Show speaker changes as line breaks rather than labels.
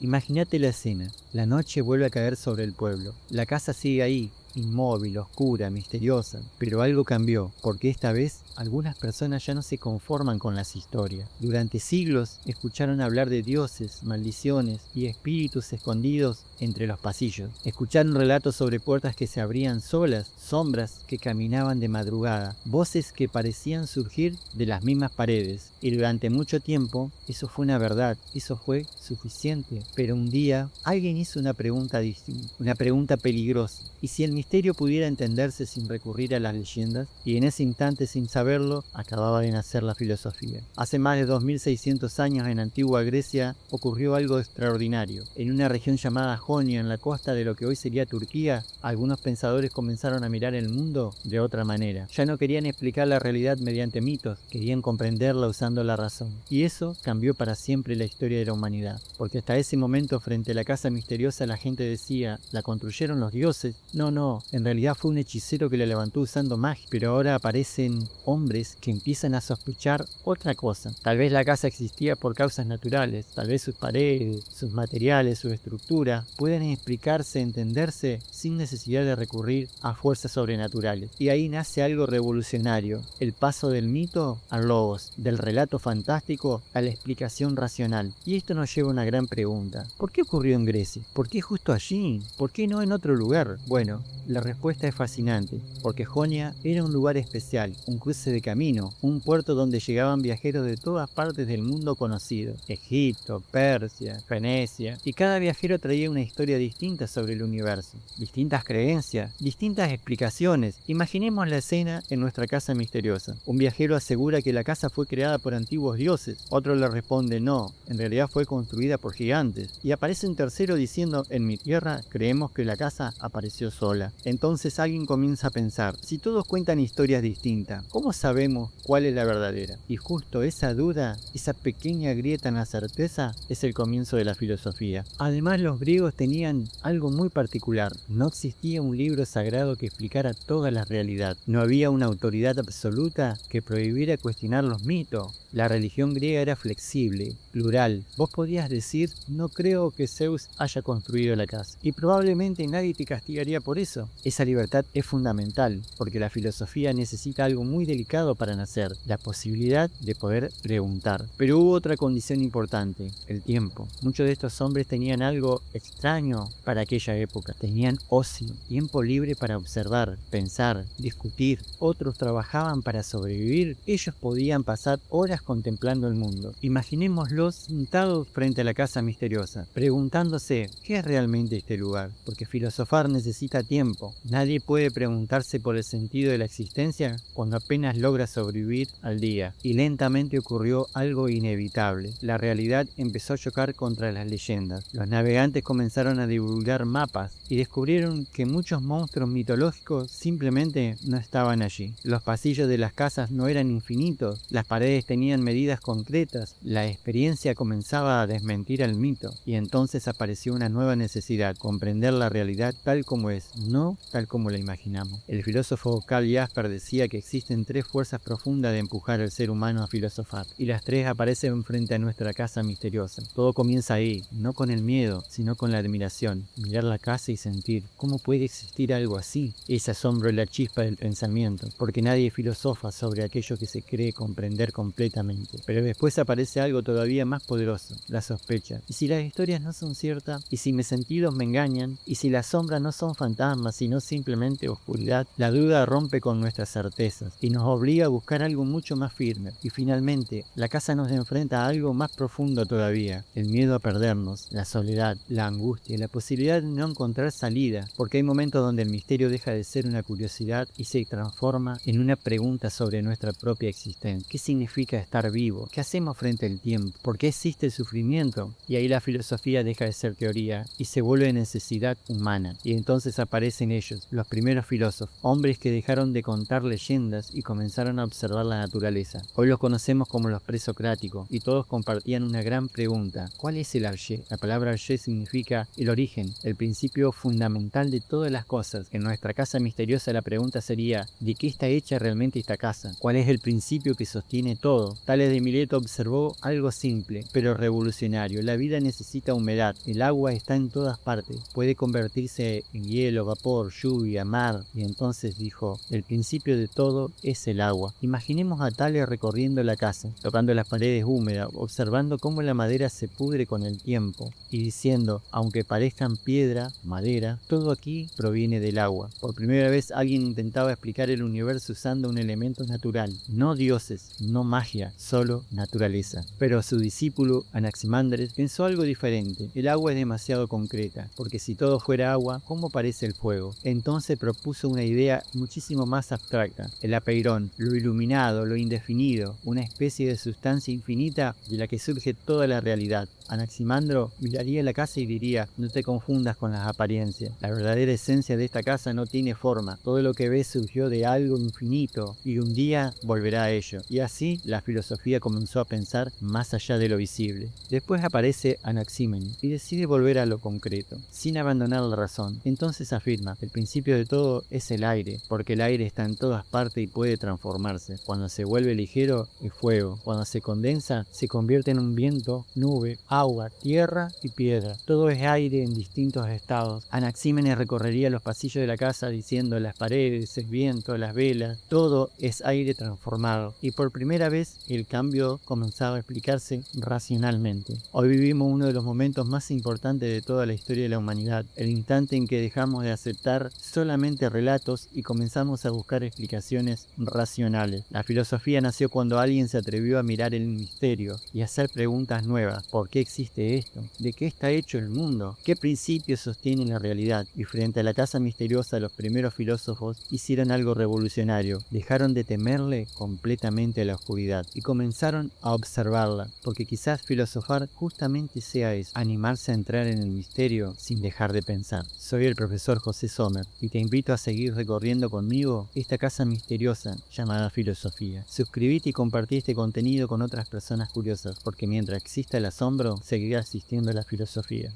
Imagínate la escena. La noche vuelve a caer sobre el pueblo. La casa sigue ahí, inmóvil, oscura, misteriosa. Pero algo cambió, porque esta vez algunas personas ya no se conforman con las historias. Durante siglos escucharon hablar de dioses, maldiciones y espíritus escondidos entre los pasillos. Escucharon relatos sobre puertas que se abrían solas, sombras que caminaban de madrugada, voces que parecían surgir de las mismas paredes. Y durante mucho tiempo eso fue una verdad, eso fue suficiente. Pero un día alguien hizo una pregunta distinta, una pregunta peligrosa. ¿Y si el misterio pudiera entenderse sin recurrir a las leyendas? Y en ese instante, sin saberlo, acababa de nacer la filosofía. Hace más de 2600 años en antigua Grecia ocurrió algo extraordinario. En una región llamada Jonia, en la costa de lo que hoy sería Turquía, algunos pensadores comenzaron a mirar el mundo de otra manera. Ya no querían explicar la realidad mediante mitos, querían comprenderla usando la razón. Y eso cambió para siempre la historia de la humanidad. Porque hasta ese momento, frente a la casa misteriosa, la gente decía, ¿la construyeron los dioses? No, en realidad fue un hechicero que la levantó usando magia. Pero ahora aparecen hombres que empiezan a sospechar otra cosa. Tal vez la casa existía por causas naturales, tal vez sus paredes, sus materiales, su estructura pueden explicarse, entenderse sin necesidad de recurrir a fuerzas sobrenaturales. Y ahí nace algo revolucionario, el paso del mito al logos, del relato fantástico a la explicación racional. Y esto nos lleva a una gran pregunta. ¿Por qué ocurrió en Grecia? ¿Por qué justo allí? ¿Por qué no en otro lugar? Bueno, la respuesta es fascinante, porque Jonia era un lugar especial, un cruce de camino, un puerto donde llegaban viajeros de todas partes del mundo conocido, Egipto, Persia, Venecia, y cada viajero traía una historia distinta sobre el universo, distintas creencias, distintas explicaciones. Imaginemos la escena en nuestra casa misteriosa. Un viajero asegura que la casa fue creada por antiguos dioses, otro le responde no, en realidad fue construida por gigantes, y aparece un tercero diciendo en mi tierra creemos que la casa apareció sola. Entonces alguien comienza a pensar, si todos cuentan historias distintas, ¿cómo sabemos cuál es la verdadera? Y justo esa duda, esa pequeña grieta en la certeza, es el comienzo de la filosofía. Además, los griegos tenían algo muy particular. No existía un libro sagrado que explicara toda la realidad. No había una autoridad absoluta que prohibiera cuestionar los mitos. La religión griega era flexible, plural. Vos podías decir, no creo que Zeus haya construido la casa. Y probablemente nadie te castigaría por eso. Esa libertad es fundamental, porque la filosofía necesita algo muy delicado para nacer, la posibilidad de poder preguntar. Pero hubo otra condición importante, el tiempo. Muchos de estos hombres tenían algo extraño para aquella época. Tenían ocio, tiempo libre para observar, pensar, discutir. Otros trabajaban para sobrevivir. Ellos podían pasar horas contemplando el mundo. Imaginémoslos sentados frente a la casa misteriosa, preguntándose, ¿qué es realmente este lugar? Porque filosofar necesita tiempo. Nadie puede preguntarse por el sentido de la existencia cuando apenas logra sobrevivir al día. Y lentamente ocurrió algo inevitable. La realidad empezó a chocar contra las leyendas. Los navegantes comenzaron a divulgar mapas y descubrieron que muchos monstruos mitológicos simplemente no estaban allí. Los pasillos de las casas no eran infinitos, las paredes tenían medidas concretas, la experiencia comenzaba a desmentir al mito, y entonces apareció una nueva necesidad, comprender la realidad tal como es, no tal como la imaginamos. El filósofo Karl Jasper decía que existen tres fuerzas profundas de empujar al ser humano a filosofar, y las tres aparecen frente a nuestra casa misteriosa. Todo comienza ahí, no con el miedo, sino con la admiración. Mirar la casa y sentir, ¿cómo puede existir algo así? Ese asombro es la chispa del pensamiento, porque nadie filosofa sobre aquello que se cree comprender completamente. Pero después aparece algo todavía más poderoso, la sospecha. ¿Y si las historias no son ciertas? ¿Y si mis sentidos me engañan? ¿Y si las sombras no son fantasmas, sino simplemente oscuridad? La duda rompe con nuestras certezas y nos obliga a buscar algo mucho más firme. Y finalmente, la casa nos enfrenta a algo más profundo todavía, el miedo a perdernos, la soledad, la angustia, la posibilidad de no encontrar salida, porque hay momentos donde el misterio deja de ser una curiosidad y se transforma en una pregunta sobre nuestra propia existencia. ¿Qué significa estar vivo? ¿Qué hacemos frente al tiempo? ¿Por qué existe el sufrimiento? Y ahí la filosofía deja de ser teoría y se vuelve necesidad humana. Y entonces aparecen ellos, los primeros filósofos, hombres que dejaron de contar leyendas y comenzaron a observar la naturaleza. Hoy los conocemos como los presocráticos y todos compartían una gran pregunta. ¿Cuál es el arché? La palabra arché significa el origen, el principio fundamental de todas las cosas. En nuestra casa misteriosa la pregunta sería, ¿de qué está hecha realmente esta casa? ¿Cuál es el principio que sostiene todo? Tales de Mileto observó algo simple, pero revolucionario. La vida necesita humedad. El agua está en todas partes. Puede convertirse en hielo, vapor, lluvia, mar. Y entonces dijo, el principio de todo es el agua. Imaginemos a Tales recorriendo la casa, tocando las paredes húmedas, observando cómo la madera se pudre con el tiempo y diciendo, aunque parezcan piedra, madera, todo aquí proviene del agua. Por primera vez alguien intentaba explicar el universo usando un elemento natural, no dioses, no magia, solo naturaleza. Pero su discípulo, Anaximandres, pensó algo diferente. El agua es demasiado concreta, porque si todo fuera agua, ¿cómo parece el fuego? Entonces propuso una idea muchísimo más abstracta, el apeirón, lo iluminado, lo indefinido, una especie de sustancia infinita de la que surge toda la realidad. Anaximandro miraría la casa y diría, no te confundas con las apariencias. La verdadera esencia de esta casa no tiene forma. Todo lo que ves surgió de algo infinito y un día volverá a ello. Y así la filosofía comenzó a pensar más allá de lo visible. Después aparece Anaxímenes y decide volver a lo concreto, sin abandonar la razón. Entonces afirma, el principio de todo es el aire, porque el aire está en todas partes y puede transformarse. Cuando se vuelve ligero, es fuego. Cuando se condensa, se convierte en un viento, nube, agua, tierra y piedra. Todo es aire en distintos estados. Anaxímenes recorrería los pasillos de la casa diciendo las paredes, el viento, las velas, todo es aire transformado. Y por primera vez el cambio comenzaba a explicarse racionalmente. Hoy vivimos uno de los momentos más importantes de toda la historia de la humanidad, el instante en que dejamos de aceptar solamente relatos y comenzamos a buscar explicaciones racionales. La filosofía nació cuando alguien se atrevió a mirar el misterio y hacer preguntas nuevas. ¿Por qué existe esto? ¿De qué está hecho el mundo? ¿Qué principios sostienen la realidad? Y frente a la casa misteriosa, los primeros filósofos hicieron algo revolucionario. Dejaron de temerle completamente a la oscuridad y comenzaron a observarla, porque quizás filosofar justamente sea eso, animarse a entrar en el misterio sin dejar de pensar. Soy el profesor José Sommer y te invito a seguir recorriendo conmigo esta casa misteriosa llamada filosofía. Suscríbete y compartí este contenido con otras personas curiosas, porque mientras exista el asombro, seguirá existiendo la filosofía.